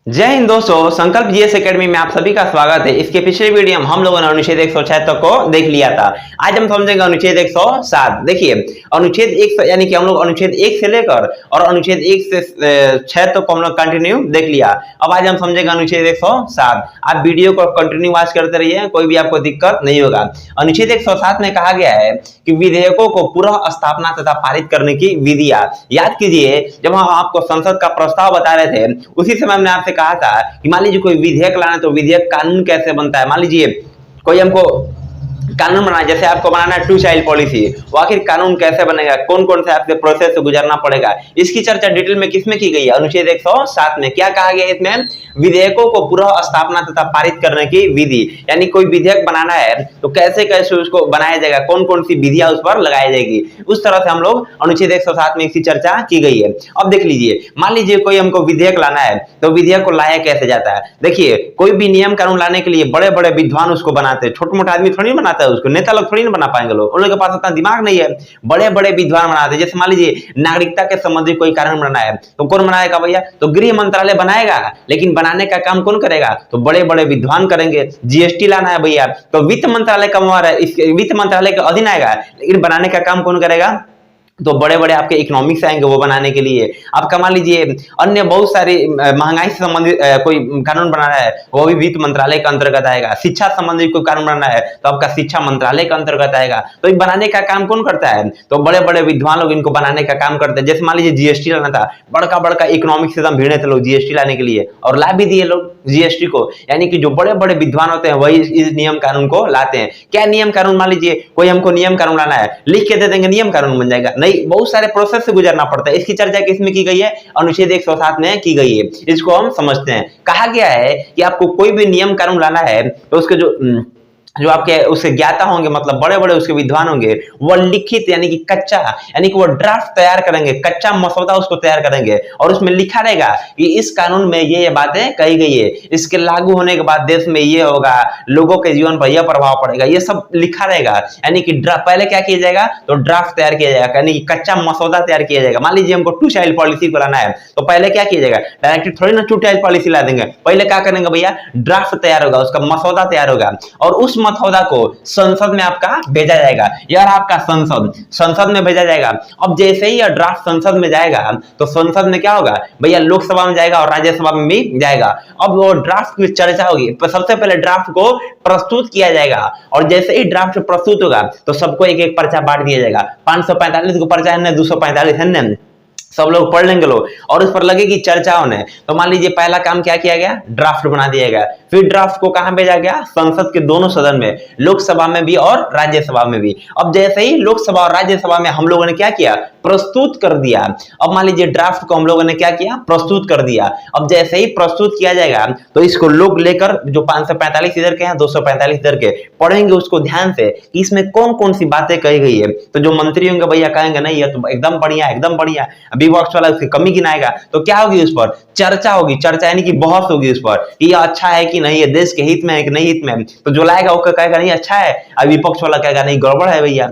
जय हिंद दोस्तों, संकल्प जीएस एकेडमी में आप सभी का स्वागत है। इसके पिछले वीडियो में हम लोगों ने अनुच्छेद 176 को देख लिया था। आज हम समझेंगे अनुच्छेद 107। देखिए, अनुच्छेद 1 यानी कि हम लोग अनुच्छेद 1 से लेकर और अनुच्छेद 1 से 6 तक को हम लोग कंटिन्यू देख लिया। अब आज हम समझेंगे अनुच्छेद 107। आप वीडियो को कंटिन्यू वॉच करते रहिए, कोई भी आपको दिक्कत नहीं होगा। अनुच्छेद 107 में कहा गया है कि विधेयकों को पुनः स्थापना तथा पारित करने की विधियां। याद कीजिए, जब हम आपको संसद का प्रस्ताव बता रहे थे उसी समय हमने आपसे कहा था कि मान लीजिए कोई विधेयक लाना, तो विधेयक कानून कैसे बनता है। मान लीजिए कोई हमको कानून बनाना, जैसे आपको बनाना है 2 चाइल्ड पॉलिसी, वो आखिर कानून कैसे बनेगा, कौन कौन से आपके प्रोसेस से गुजरना पड़ेगा, इसकी चर्चा डिटेल में किसमें की गई है, अनुच्छेद 107 में। क्या कहा गया इसमें? विधेयकों को पुनः स्थापना तथा पारित करने की विधि, यानी कोई विधेयक बनाना है तो कैसे कैसे उसको बनाया जाएगा, कौन कौन सी विधियां उस पर लगाई जाएगी, उस तरह से हम लोग अनुच्छेद 107 में इसकी चर्चा की गई है। अब देख लीजिए, मान लीजिए कोई हमको विधेयक लाना है, तो विधेयक को लाया कैसे जाता है। देखिए, कोई भी नियम कानून लाने के लिए बड़े बड़े विद्वान उसको बनाते हैं, छोटे मोटे आदमी थोड़ी बनाता है उसको, नेता लोग थोड़ी ना बना पाएंगे लोग, उन लोगों के पास उतना दिमाग नहीं है। बड़े बड़े विद्वान बनाते हैं। जैसे मान लीजिए नागरिकता के संबंधित कोई कानून बनाना है, तो कौन बनाएगा भैया? तो गृह मंत्रालय बनाएगा, लेकिन बनाने का काम कौन करेगा? तो बड़े बड़े विद्वान करेंगे। जीएसटी लाना है भैया, तो वित्त मंत्रालय का वित्त मंत्रालय के अधीन आएगा, लेकिन बनाने का काम कौन करेगा? तो बड़े बड़े आपके इकोनॉमिक्स आएंगे वो बनाने के लिए। आपका मान लीजिए अन्य बहुत सारी महंगाई से संबंधित कोई कानून बनाना है, वो भी वित्त मंत्रालय के अंतर्गत आएगा। शिक्षा संबंधित कोई कानून बनाना है तो आपका शिक्षा मंत्रालय के अंतर्गत आएगा। तो ये बनाने का काम कौन करता है? तो बड़े बड़े विद्वान लोग इनको बनाने का काम करते हैं। जैसे मान लीजिए जीएसटी लाना था, बड़का बड़का इकोनॉमिक्स से एकदम भिड़े थे लोग जीएसटी लाने के लिए, और ला भी दिए लोग जीएसटी को। यानी कि जो बड़े बड़े विद्वान होते हैं वही इस नियम कानून को लाते हैं। क्या नियम कानून? मान लीजिए कोई हमको नियम कानून लाना है, लिख के दे देंगे नियम कानून बन जाएगा? नहीं, बहुत सारे प्रोसेस से गुजरना पड़ता है। इसकी चर्चा किसमें की गई है? अनुच्छेद 107 में की गई है। इसको हम समझते हैं। कहा गया है कि आपको कोई भी नियम कानून लाना है तो उसके जो आपके उससे ज्ञाता होंगे, मतलब बड़े बड़े उसके विद्वान होंगे, वो लिखित यानी कि कच्चा, यानी कि वो ड्राफ्ट तैयार करेंगे, कच्चा मसौदा उसको तैयार करेंगे, और उसमें लिखा रहेगा कि इस कानून में ये बातें कही गई है, इसके लागू होने के बाद देश में ये होगा, लोगों के जीवन पर यह प्रभाव पड़ेगा, ये सब लिखा रहेगा। यानी कि पहले क्या किया जाएगा? तो ड्राफ्ट तैयार किया जाएगा, यानी कि कच्चा मसौदा तैयार किया जाएगा। मान लीजिए हमको 2 चाइल्ड पॉलिसी को लाना है, तो पहले क्या किया जाएगा? डायरेक्ट थोड़ी ना 2 चाइल्ड पॉलिसी ला देंगे। पहले क्या करेंगे भैया? ड्राफ्ट तैयार होगा, उसका मसौदा तैयार होगा, और उस मसौदा को संसद में आपका भेजा जाएगा। यार आपका संसद में भेजा जाएगा। अब जैसे ही यह ड्राफ्ट संसद में जाएगा, तो संसद में क्या होगा भैया? लोकसभा में जाएगा और राज्यसभा में भी जाएगा। अब वो ड्राफ्ट की चर्चा होगी। सबसे पहले ड्राफ्ट को प्रस्तुत किया जाएगा, और जैसे ही ड्राफ्ट प्रस्तुत होगा तो सबको एक एक पर्चा बांट दिया जाएगा। 545 को पर्चा है ना, 245 है ना, सब लोग पढ़ लेंगे लोग, और उस पर लगेगी चर्चा होने। तो मान लीजिए पहला काम क्या किया गया? ड्राफ्ट बना दिया गया। फिर ड्राफ्ट को कहां भेजा गया? संसद के दोनों सदन में, लोकसभा में भी और राज्यसभा में भी। अब जैसे ही लोकसभा और राज्यसभा में हम लोगों ने क्या किया? प्रस्तुत कर दिया। अब मान लीजिए ड्राफ्ट को हम लोगों ने क्या किया? प्रस्तुत कर दिया। अब जैसे ही प्रस्तुत किया जाएगा तो इसको लोग लेकर, जो 545 इधर के हैं, 245 इधर के, पढ़ेंगे उसको ध्यान से कि इसमें कौन कौन सी बातें कही गई है। तो जो मंत्री होंगे भैया कहेंगे नहीं ये तो एकदम बढ़िया, एकदम बढ़िया, विपक्ष वाला उसकी कमी गिनाएगा। तो क्या होगी? उस पर चर्चा होगी। चर्चा यानी कि बहस होगी उस पर कि यह अच्छा है कि नहीं, ये देश के हित में है कि नहीं हित में। तो जो लाएगा वो कहेगा नहीं अच्छा है, और विपक्ष वाला कहेगा नहीं गड़बड़ है भैया।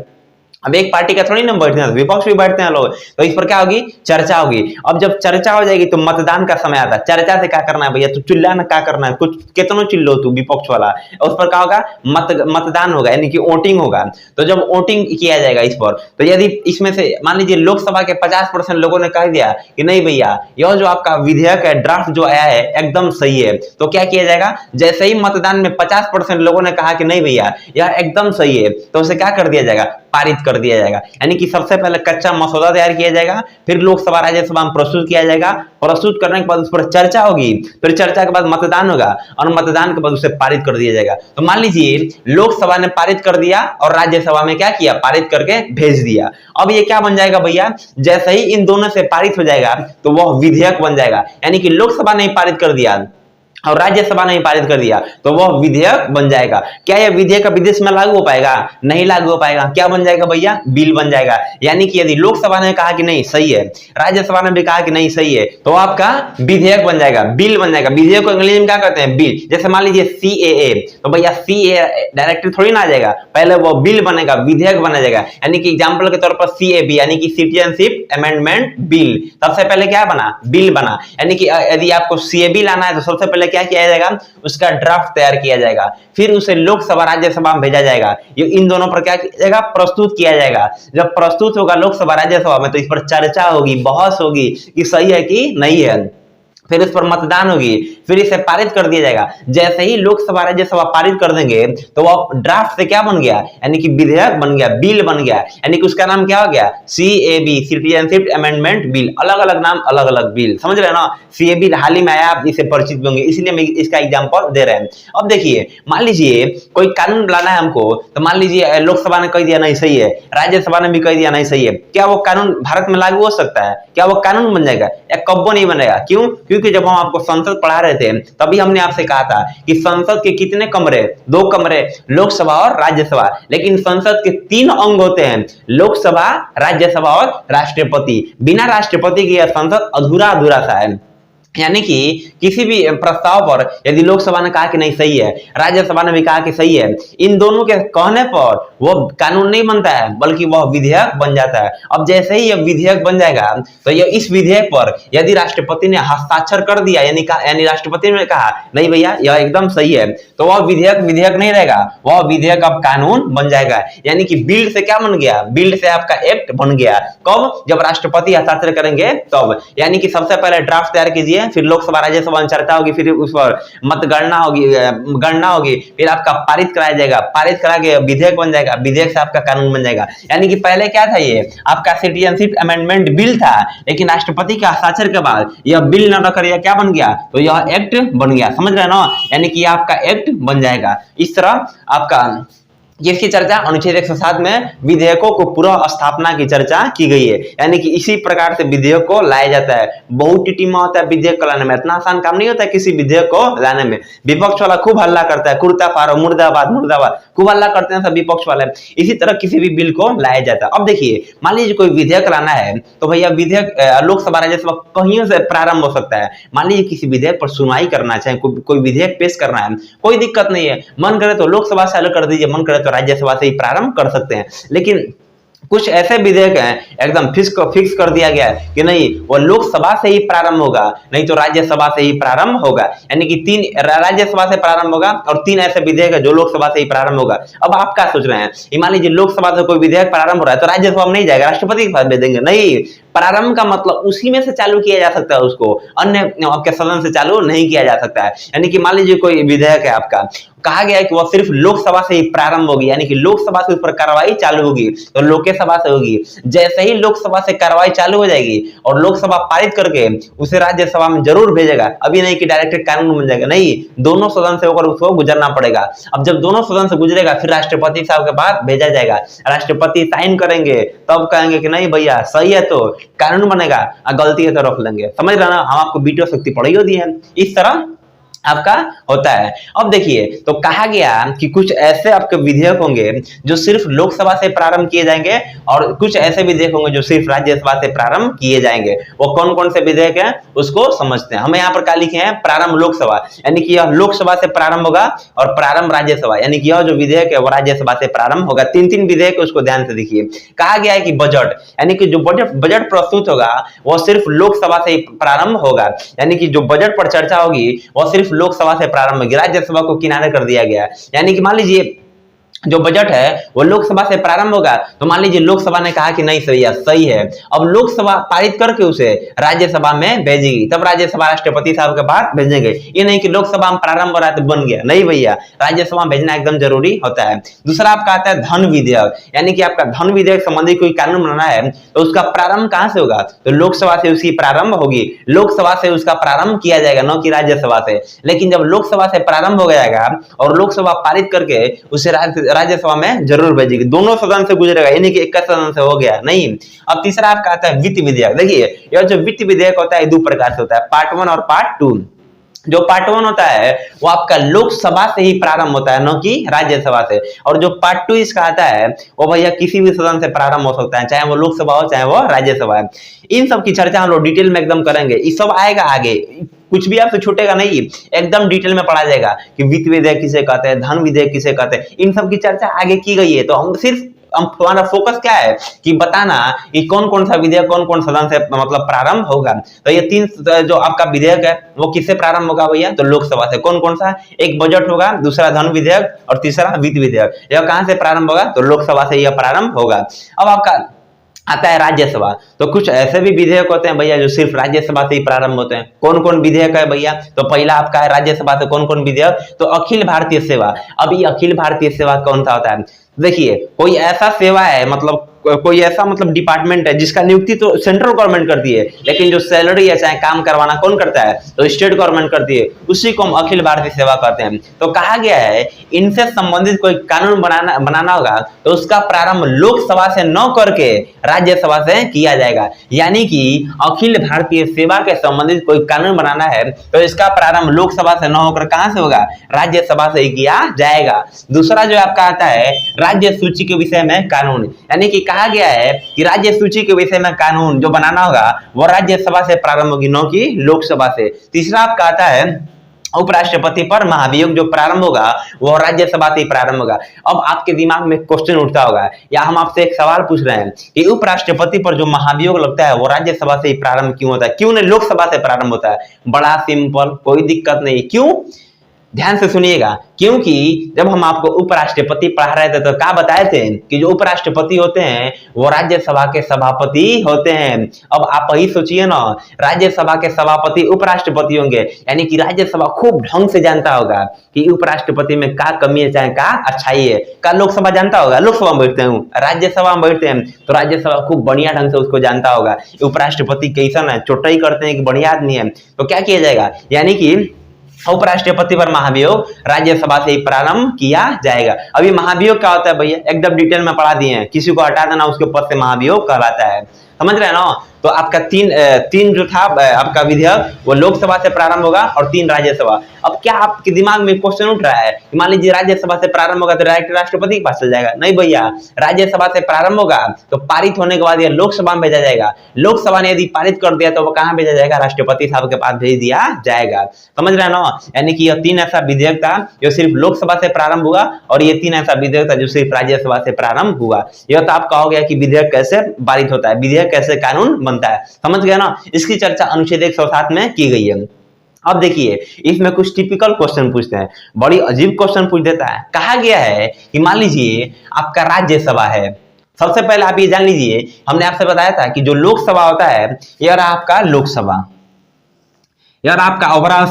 अब एक पार्टी का थोड़ी ना बैठते हैं, विपक्ष भी बैठते हैं लोग। तो इस पर क्या होगी? चर्चा होगी। अब जब चर्चा हो जाएगी तो मतदान का समय आता है। चर्चा से क्या करना है भैया? तो चिल्लाना क्या करना है, कुछ कितनों चिल्लो तू विपक्ष वाला। उस पर क्या होगा? मतदान होगा, यानी कि वोटिंग होगा। तो जब वोटिंग किया जाएगा इस पर, तो यदि इसमें से मान लीजिए लोकसभा के 50% लोगों ने कह दिया कि नहीं भैया यह जो आपका विधेयक है, ड्राफ्ट जो आया है एकदम सही है, तो क्या किया जाएगा? जैसे ही मतदान में 50% लोगों ने कहा कि नहीं भैया यह एकदम सही है, तो उसे क्या कर दिया जाएगा? पारित कर दिया जाएगा। यानी कि सबसे पहले कच्चा मसौदा तैयार किया जाएगा, फिर लोकसभा राज्यसभा में प्रस्तुत किया जाएगा। प्रस्तुत करने के बाद उस पर चर्चा होगी, फिर चर्चा के बाद मतदान होगा, और मतदान के बाद उसे पारित कर दिया जाएगा। तो मान लीजिए लोकसभा ने पारित कर दिया और राज्यसभा में क्या किया? पारित करके भेज दिया। अब ये क्या बन जाएगा भैया? जैसे ही इन दोनों से पारित हो जाएगा तो वह विधेयक बन जाएगा। यानी कि लोकसभा ने पारित कर दिया और राज्यसभा ने भी पारित कर दिया तो वह विधेयक बन जाएगा। क्या यह विधेयक विदेश में लागू हो पाएगा? नहीं लागू हो पाएगा। क्या बन जाएगा भैया? बिल बन जाएगा। यानी कि यदि लोकसभा ने कहा कि नहीं सही है, राज्यसभा ने भी कहा कि नहीं सही है, तो आपका विधेयक बन जाएगा, बिल बन जाएगा। विधेयक को अंग्रेजी में क्या कहते हैं? बिल। जैसे मान लीजिए CAA, तो भैया CAA डायरेक्टली थोड़ी ना आ जाएगा, पहले वो बिल बनेगा, विधेयक बना जाएगा। यानी कि एग्जाम्पल के तौर पर CAB यानी कि सिटीजनशिप अमेंडमेंट बिल, सबसे पहले क्या बना? बिल बना। यानी कि यदि आपको CAB लाना है तो सबसे पहले क्या किया जाएगा? उसका ड्राफ्ट तैयार किया जाएगा, फिर उसे लोकसभा राज्यसभा में भेजा जाएगा। ये इन दोनों पर क्या किया जाएगा? प्रस्तुत किया जाएगा। जब प्रस्तुत होगा लोकसभा राज्यसभा में तो इस पर चर्चा होगी, बहस होगी कि सही है कि नहीं है, फिर इस पर मतदान होगी, फिर इसे पारित कर दिया जाएगा। जैसे ही लोकसभा राज्यसभा पारित कर देंगे तो वो ड्राफ्ट से क्या बन गया? यानी कि विधेयक बन गया, बिल बन गया। यानी कि उसका नाम क्या हो गया? CAB citizenship amendment bill. अलग अलग नाम, अलग अलग बिल, समझ रहे हैं ना? CAB हाल ही में आया, आप इसे परिचित होंगे, इसलिए हम इसका एग्जाम्पल दे रहे हैं। अब देखिए, मान लीजिए कोई कानून लाना है हमको, तो मान लीजिए लोकसभा ने कह दिया नहीं सही है, राज्यसभा ने भी कह दिया नहीं सही है, क्या वो कानून भारत में लागू हो सकता है? क्या वो कानून बन जाएगा? या कब्बो नहीं बनेगा? क्यों? क्योंकि जब हम आपको संसद पढ़ा रहे थे तभी हमने आपसे कहा था कि संसद के कितने कमरे? 2 कमरे, लोकसभा और राज्यसभा। लेकिन संसद के 3 अंग होते हैं, लोकसभा, राज्यसभा और राष्ट्रपति। बिना राष्ट्रपति के यह संसद अधूरा अधूरा सा है। यानी कि किसी भी प्रस्ताव पर यदि लोकसभा ने कहा कि नहीं सही है, राज्यसभा ने भी कहा कि सही है, इन दोनों के कहने पर वो कानून नहीं बनता है बल्कि वह विधेयक बन जाता है। अब जैसे ही यह विधेयक बन जाएगा तो यह इस विधेयक पर यदि राष्ट्रपति ने हस्ताक्षर कर दिया, यानी राष्ट्रपति ने कहा नहीं भैया यह एकदम सही है, तो वह विधेयक नहीं रहेगा, वह विधेयक अब कानून बन जाएगा। यानी कि बिल से क्या बन गया? बिल से आपका एक्ट बन गया। कब? जब राष्ट्रपति हस्ताक्षर करेंगे तब। यानी कि सबसे पहले ड्राफ्ट तैयार कीजिए, फिर लोकसभा राज्यसभा में चर्चा होगी, फिर उस पर मतगणना होगी, फिर आपका पारित कराया जाएगा, पारित करा के विधेयक बन जाएगा, विधेयक से आपका कानून बन जाएगा। यानी कि पहले क्या था? ये आपका सिटीजनशिप अमेंडमेंट बिल था, लेकिन राष्ट्रपति के हस्ताक्षर के बाद यह बिल न रखकर यह क्या बन गया? तो यह एक्ट बन गया। समझ रहे हैं ना? यानी कि यह आपका एक्ट बन जाएगा। इस तरह आपका जिसकी चर्चा अनुच्छेद 107 में विधेयकों को पुनः स्थापना की चर्चा की गई है। यानी कि इसी प्रकार से विधेयक को लाया जाता है। बहुत टीमा होता है विधेयक को लाने में, इतना आसान काम नहीं होता है किसी विधेयक को लाने में। विपक्ष वाला खूब हल्ला करता है, कुर्ता फाड़ो, मुर्दाबाद मुर्दाबाद, खूब हल्ला करते हैं सब विपक्ष वाले। इसी तरह किसी भी बिल को लाया जाता है। अब देखिए, मान लीजिए कोई विधेयक लाना है तो भैया विधेयक लोकसभा राज्यसभा कहीं से प्रारंभ हो सकता है। मान लीजिए किसी विधेयक पर सुनवाई करना चाहे, कोई विधेयक पेश करना है, कोई दिक्कत नहीं है, मन करे तो लोकसभा से अलग कर दीजिए, मन करे तो राज्यसभा से ही प्रारंभ कर सकते हैं। लेकिन कुछ ऐसे विधेयक हैं एकदम फिक्स कर दिया गया है कि नहीं वो लोकसभा से ही प्रारंभ होगा, नहीं तो राज्यसभा से ही प्रारंभ होगा। यानी कि 3 राज्यसभा से प्रारंभ होगा और 3 ऐसे विधेयक है जो लोकसभा से ही प्रारंभ होगा। अब आप क्या सोच रहे हैं? मान लीजिए लोकसभा से कोई विधेयक प्रारंभ हो रहा है तो राज्यसभा में नहीं जाएगा, राष्ट्रपति के पास भेज देंगे? नहीं, प्रारंभ का मतलब उसी में से चालू किया जा सकता है, उसको अन्य आपके सदन से चालू नहीं किया जा सकता है। यानी कि मान लीजिए कोई विधेयक है आपका, कहा गया है कि वह सिर्फ लोकसभा से ही प्रारंभ होगी, यानी कि लोकसभा से उस पर कार्रवाई चालू होगी तो लोकसभा से होगी। जैसे ही लोकसभा से कार्रवाई चालू हो जाएगी और लोकसभा पारित करके उसे राज्यसभा में जरूर भेजेगा, अभी नहीं कि डायरेक्ट कानून बन जाएगा, नहीं, दोनों सदन से होकर उसको गुजरना पड़ेगा। अब जब दोनों सदन से गुजरेगा फिर राष्ट्रपति साहब के पास भेजा जाएगा, राष्ट्रपति साइन करेंगे, तब कहेंगे कि नहीं भैया सही है तो कानून बनेगा, गलती है तो रख लेंगे। समझ रहे ना? हम आपको वीडियो शक्ति पढ़ी होती है, इस तरह आपका होता है। अब देखिए, तो कहा गया कि कुछ ऐसे आपके विधेयक होंगे जो सिर्फ लोकसभा से प्रारंभ किए जाएंगे और कुछ ऐसे विधेयक होंगे जो सिर्फ राज्यसभा से प्रारंभ किए जाएंगे। वो कौन कौन से विधेयक हैं उसको समझते हैं। हमें यहाँ पर क्या लिखे हैं? प्रारंभ लोकसभा, यानी कि यह लोकसभा से प्रारंभ होगा, और प्रारंभ राज्यसभा, यानी कि यह जो विधेयक है वो राज्यसभा से प्रारंभ होगा। 3 विधेयक है, उसको ध्यान से देखिए। कहा गया है कि बजट, यानी कि जो बजट प्रस्तुत होगा वो सिर्फ लोकसभा से प्रारंभ होगा, यानी कि जो बजट पर चर्चा होगी वो सिर्फ लोकसभा से प्रारंभ होगी, राज्यसभा को किनारे कर दिया गया। यानी कि मान लीजिए जो बजट है वो लोकसभा से प्रारंभ होगा, तो मान लीजिए लोकसभा ने कहा कि नहीं सही है, अब लोकसभा पारित करके उसे राज्यसभा में भेजेगी, तब राज्यसभा राष्ट्रपति साहब के पास भेजेंगे। ये नहीं कि लोकसभा में प्रारंभ हो रहा है तो बन गया, नहीं भैया, राज्यसभा में भेजना एकदम जरूरी होता है। दूसरा आपका आता है धन विधेयक, यानी कि आपका धन विधेयक संबंधी कोई कानून बनाना है तो उसका प्रारंभ कहां से होगा? तो लोकसभा से उसकी प्रारंभ होगी, लोकसभा से उसका प्रारंभ किया जाएगा, न कि राज्यसभा से। लेकिन जब लोकसभा से प्रारंभ हो जाएगा और लोकसभा पारित करके उसे राज्यसभा में जरूर भेजेगी, दोनों सदन से गुजरेगा, यानी कि एक सदन से हो गया, नहीं। अब तीसरा आपका आता है वित्त विधेयक। देखिए, यह जो वित्त विधेयक होता है 2 प्रकार से होता है, पार्ट 1 और पार्ट 2। जो पार्ट 1 होता है वो आपका लोकसभा से ही प्रारंभ होता है, न कि राज्यसभा से। और जो पार्ट 2 इसका आता है वो भैया किसी भी सदन से प्रारंभ हो सकता है, चाहे वो लोकसभा हो चाहे वो राज्यसभा है। इन सब की चर्चा हम लोग डिटेल में एकदम करेंगे, ये सब आएगा आगे, कुछ भी आपसे छूटेगा नहीं, एकदम डिटेल में पढ़ा जाएगा कि वित्त विधेयक किसे कहते हैं, धन विधेयक किसे कहते हैं, इन सब की चर्चा आगे की गई है। तो हम सिर्फ हमारा फोकस क्या है कि बताना कि कौन कौन सा विधेयक कौन कौन सदन से मतलब प्रारंभ होगा। तो ये 3 जो आपका विधेयक है वो किससे प्रारंभ होगा भैया, तो लोकसभा से। कौन कौन सा, एक बजट होगा, दूसरा धन विधेयक और तीसरा वित्त विधेयक। यह कहां से प्रारंभ होगा, तो लोकसभा से यह प्रारंभ होगा। अब आपका आता है राज्यसभा। तो कुछ ऐसे भी विधेयक होते हैं भैया जो सिर्फ राज्यसभा से ही प्रारंभ होते हैं। कौन कौन विधेयक है भैया, तो पहला आपका है राज्यसभा से कौन कौन विधेयक, तो अखिल भारतीय सेवा। अब ये अखिल भारतीय सेवा कौन सा होता है, देखिए कोई ऐसा सेवा है, मतलब कोई ऐसा मतलब डिपार्टमेंट है जिसका नियुक्ति तो सेंट्रल गवर्नमेंट करती है, लेकिन जो सैलरी है चाहे काम करवाना कौन करता है, तो स्टेट गवर्नमेंट करती है, उसी को हम अखिल भारतीय सेवा कहते हैं। तो कहा गया है इनसे संबंधित कोई कानून बनाना होगा तो उसका प्रारंभ लोकसभा से न करके राज्यसभा से किया जाएगा। यानी कि अखिल भारतीय सेवा के संबंधित कोई कानून बनाना है तो इसका प्रारंभ लोकसभा से न होकर कहां से होगा, राज्यसभा से ही किया जाएगा। दूसरा जो आपका आता है राज्य सूची के विषय में कानून, यानी कि कहा गया है कि राज्य सूची के विषय में कानून जो बनाना होगा वो राज्यसभा से प्रारंभ होगी, न कि लोकसभा से। तीसरा आपका आता है उपराष्ट्रपति पर महाभियोग, जो प्रारंभ होगा वो राज्यसभा से ही प्रारंभ होगा। अब आपके दिमाग में क्वेश्चन उठता होगा या हम आपसे एक सवाल पूछ रहे हैं कि उपराष्ट्रपति पर जो महाभियोग लगता है वो राज्यसभा से ही प्रारंभ क्यों होता है, क्यों नहीं लोकसभा से प्रारंभ होता है। बड़ा सिंपल, कोई दिक्कत नहीं। क्यों, ध्यान से सुनिएगा, क्योंकि जब हम आपको उपराष्ट्रपति पढ़ा रहे थे तो क्या बताए थे कि जो उपराष्ट्रपति होते हैं वो राज्यसभा के सभापति होते हैं। अब आप ही सोचिए ना, राज्यसभा के सभापति उपराष्ट्रपति होंगे, यानी कि राज्यसभा खूब ढंग से जानता होगा कि उपराष्ट्रपति में क्या कमी है चाहे क्या अच्छाई है। क्या लोकसभा जानता होगा, लोकसभा में बैठते हैं, राज्यसभा में बैठते हैं तो राज्यसभा खूब बढ़िया ढंग से उसको जानता होगा उपराष्ट्रपति कैसा है, चोटाई करते हैं कि बढ़िया आदमी है। तो क्या किया जाएगा, यानी कि उपराष्ट्रपति पर महाभियोग राज्यसभा से ही प्रारंभ किया जाएगा। अभी महाभियोग क्या होता है भैया, एकदम डिटेल में पढ़ा दिए हैं, किसी को हटा देना उसके पद से महाभियोग कहलाता है, समझ रहे हैं ना। तो आपका तीन जो था आपका विधेयक वो लोकसभा से प्रारंभ होगा और 3 राज्यसभा। अब क्या आपके दिमाग में क्वेश्चन उठ रहा है कि मान लीजिए राज्यसभा से प्रारंभ होगा तो डायरेक्ट राष्ट्रपति के पास चल जाएगा, नहीं भैया, राज्यसभा से प्रारंभ होगा तो पारित होने के बाद यह लोकसभा में भेजा जाएगा। लोकसभा ने यदि पारित कर दिया तो वो कहां भेजा जाएगा, राष्ट्रपति साहब के पास भेज दिया जाएगा, समझ रहे हैं ना। यानी कि यह 3 ऐसा विधेयक था जो सिर्फ लोकसभा से प्रारंभ हुआ और ये 3 ऐसा विधेयक था जो सिर्फ राज्यसभा से प्रारंभ हुआ। यह तो आप कहोगे कि विधेयक कैसे पारित होता है, विधेयक कैसे कानून बनता है, समझ गया ना। इसकी चर्चा अनुच्छेद 107 में की गई है। अब देखिए इसमें कुछ टिपिकल क्वेश्चन पूछते हैं, बड़ी अजीब क्वेश्चन पूछ देता है। कहा गया है कि मान लीजिए आपका राज्यसभा है, सबसे पहले आप ये जान लीजिए, हमने आपसे बताया था कि जो लोकसभा होता है यह रहा आपका लोकसभा, यार आपका ओवरऑल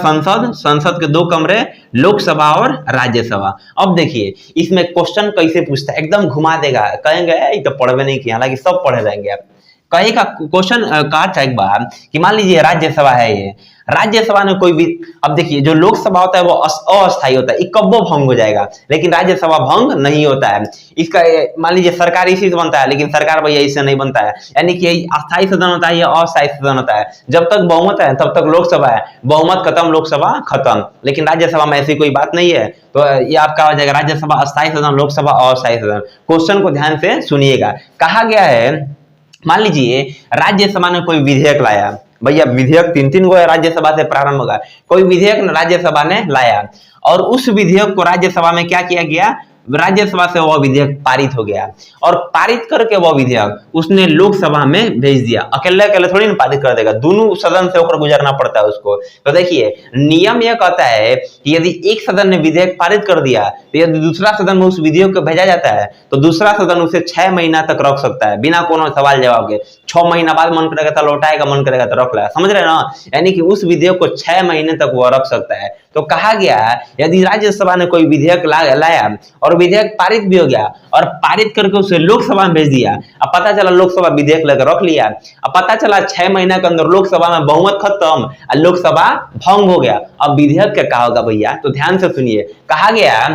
संसद के 2 कमरे, लोकसभा और राज्यसभा। अब देखिए इसमें क्वेश्चन कैसे पूछता है, एकदम घुमा देगा, कहेंगे ये तो पढ़वे नहीं किया, हालांकि सब पढ़े जाएंगे आप। कहेगा क्वेश्चन कहा था एक बार कि मान लीजिए राज्यसभा है, ये राज्यसभा ने कोई भी, अब देखिए जो लोकसभा होता है वो अस्थायी होता है, कब्बो भंग हो जाएगा, लेकिन राज्यसभा भंग नहीं होता है। इसका मान लीजिए सरकार इसी से बनता है, लेकिन सरकार भैया इससे नहीं बनता है, यानी कि अस्थायी सदन होता है या अस्थायी सदन होता है। जब तक बहुमत है तब तक लोकसभा है, बहुमत खत्म लोकसभा खत्म, लेकिन राज्यसभा में ऐसी कोई बात नहीं है। तो ये आपका हो जाएगा राज्यसभा अस्थायी सदन, लोकसभा अस्थायी सदन। क्वेश्चन को ध्यान से सुनिएगा, कहा गया है मान लीजिए राज्यसभा ने कोई विधेयक लाया, भैया विधेयक 3 गो राज्यसभा से प्रारंभ होगा, कोई विधेयक राज्यसभा ने लाया और उस विधेयक को राज्यसभा में क्या किया गया, राज्यसभा से वह विधेयक पारित हो गया और पारित करके वह विधेयक उसने लोकसभा में भेज दिया। अकेले अकेले थोड़ी ना पारित कर देगा, दोनों सदन से होकर गुजरना पड़ता है उसको। तो देखिए नियम यह कहता है कि यदि एक सदन ने विधेयक पारित कर दिया तो यदि दूसरा सदन में उस विधेयक को भेजा जाता है तो दूसरा सदन उसे 6 महीना तक रख सकता है बिना कोनो सवाल जवाब के। 6 महीना बाद मन करेगा तो लौटाएगा, मन करेगा तो रख लेगा, समझ रहे हैं ना। यानी कि उस विधेयक को 6 महीने तक वह रख सकता है। तो कहा गया यदि राज्यसभा ने कोई विधेयक लाया और विधेयक पारित भी हो गया और पारित करके उसे लोकसभा में भेज दिया, अब पता चला लोकसभा विधेयक लेकर रख लिया, अब पता चला 6 महीना के अंदर लोकसभा में बहुमत खत्म और लोकसभा भंग हो गया, अब विधेयक क्या कहा होगा भैया, तो ध्यान से सुनिए। कहा गया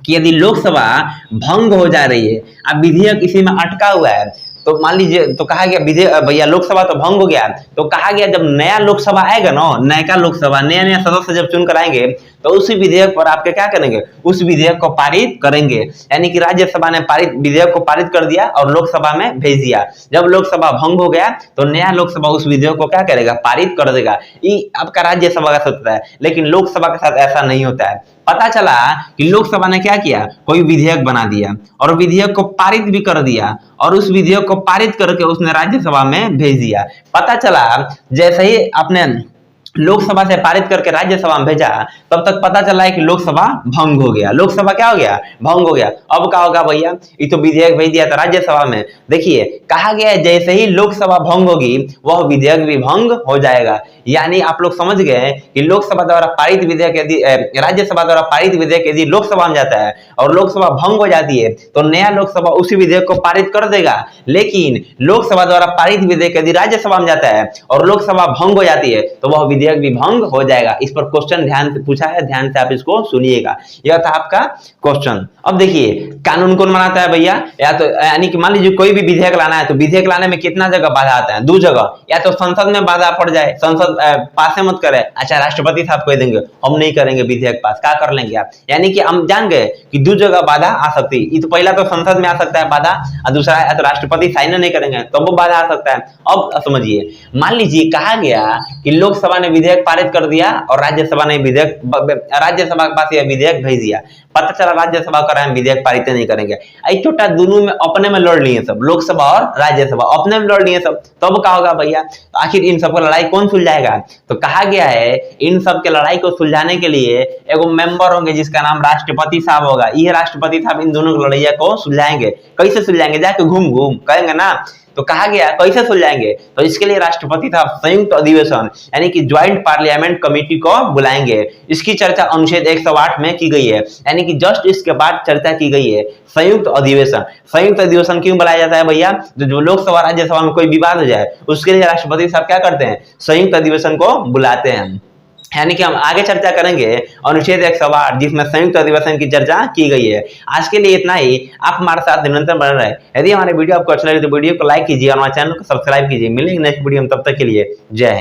कि यदि लोकसभा भंग हो जा रही है, अब विधेयक इसी में अटका हुआ है, तो मान लीजिए, तो कहा गया विधेयक भैया लोकसभा तो भंग हो गया, तो कहा गया जब नया लोकसभा आएगा ना, नया लोकसभा नया नया सदस्य जब चुन कर आएंगे तो उसी विधेयक पर आपके क्या करेंगे, उस विधेयक को पारित करेंगे। यानी कि राज्यसभा ने पारित विधेयक को पारित कर दिया और लोकसभा में भेज दिया। जब लोकसभा भंग हो गया तो नया लोकसभा उस विधेयक को क्या करेगा, पारित कर देगा। ये आपका राज्यसभा का होता है, लेकिन लोकसभा के साथ ऐसा नहीं होता है। पता चला कि लोकसभा ने क्या किया, कोई विधेयक बना दिया और विधेयक को पारित भी कर दिया और उस विधेयक को पारित करके उसने राज्यसभा में भेज दिया। पता चला जैसे ही आपने लोकसभा से पारित करके राज्यसभा में भेजा, तब तक पता चला है कि लोकसभा भंग हो गया। लोकसभा क्या हो गया, भंग हो गया। अब क्या होगा भैया, ये तो विधेयक भेज दिया था राज्यसभा में। देखिए कहा गया है जैसे ही लोकसभा भंग होगी वह विधेयक भी भंग हो जाएगा। यानी आप लोग समझ गए कि लोकसभा द्वारा पारित विधेयक यदि राज्यसभा द्वारा पारित विधेयक यदि लोकसभा में जाता है और लोकसभा भंग हो जाती है तो नया लोकसभा उसी विधेयक को पारित कर देगा। लेकिन लोकसभा द्वारा पारित विधेयक यदि राज्यसभा में जाता है और लोकसभा भंग हो जाती है तो वह विधेयक भी भंग हो जाएगा। इस पर क्वेश्चन ध्यान से पूछा है, ध्यान से आप इसको सुनिएगा। यह था आपका क्वेश्चन। अब देखिए कानून कौन बनाता है भैया, या तो यानी कि मान लीजिए कोई भी विधेयक लाना है तो विधेयक लाने में कितना जगह बाधा आता है, 2 जगह। या तो संसद में बाधा पड़ जाए, संसद पास मत करे, अच्छा राष्ट्रपति साहब कह देंगे हम नहीं करेंगे विधेयक पास, क्या कर लेंगे आप। यानी कि हम जान गए कि 2 जगह बाधा आ सकती है। तो पहला तो संसद में आ सकता है बाधा और दूसरा है तो राष्ट्रपति साइन नहीं करेंगे तो वो बाधा आ सकता है। अब समझिए, मान लीजिए कहा गया कि लोकसभा ने विधेयक पारित कर दिया और राज्यसभा ने राज्यसभा के पास यह विधेयक भेज दिया। पता चला राज्यसभा कर रहे हैं विधेयक पारित नहीं करेंगे। छोटा दोनों में अपने में लड़ लिए सब, लोकसभा और राज्यसभा अपने में लड़ लिए सब। तब क्या होगा भैया, तो आखिर इन सबको लड़ाई कौन सुलझाएगा। तो कहा गया है इन सब के लड़ाई को सुलझाने के लिए एगो मेंबर होंगे जिसका नाम राष्ट्रपति साहब होगा। यह राष्ट्रपति साहब इन दोनों की लड़ाई को सुलझाएंगे। कैसे सुलझाएंगे, जाके घूम घूम कहेंगे ना। तो कहा गया कैसे सुलझाएंगे, तो इसके लिए राष्ट्रपति साहब संयुक्त अधिवेशन यानी कि ज्वाइंट पार्लियामेंट कमेटी को बुलाएंगे। इसकी चर्चा अनुच्छेद 108 में की गई है, यानी कि जस्ट इसके बाद चर्चा की गई है संयुक्त अधिवेशन। संयुक्त अधिवेशन क्यों बुलाया जाता है भैया, जो लोकसभा राज्यसभा में कोई विवाद हो जाए उसके लिए राष्ट्रपति साहब क्या करते हैं, संयुक्त अधिवेशन को बुलाते हैं। यानी कि हम आगे चर्चा करेंगे अनुच्छेद 108 जिसमें संयुक्त अधिवेशन की चर्चा की गई है। आज के लिए इतना ही। आप हमारे साथ निरंतर बने रहे। यदि हमारे वीडियो आपको अच्छा लगे तो वीडियो को लाइक कीजिए और हमारे चैनल को सब्सक्राइब कीजिए। मिलेंगे नेक्स्ट वीडियो में, तब तक के लिए जय हिंद।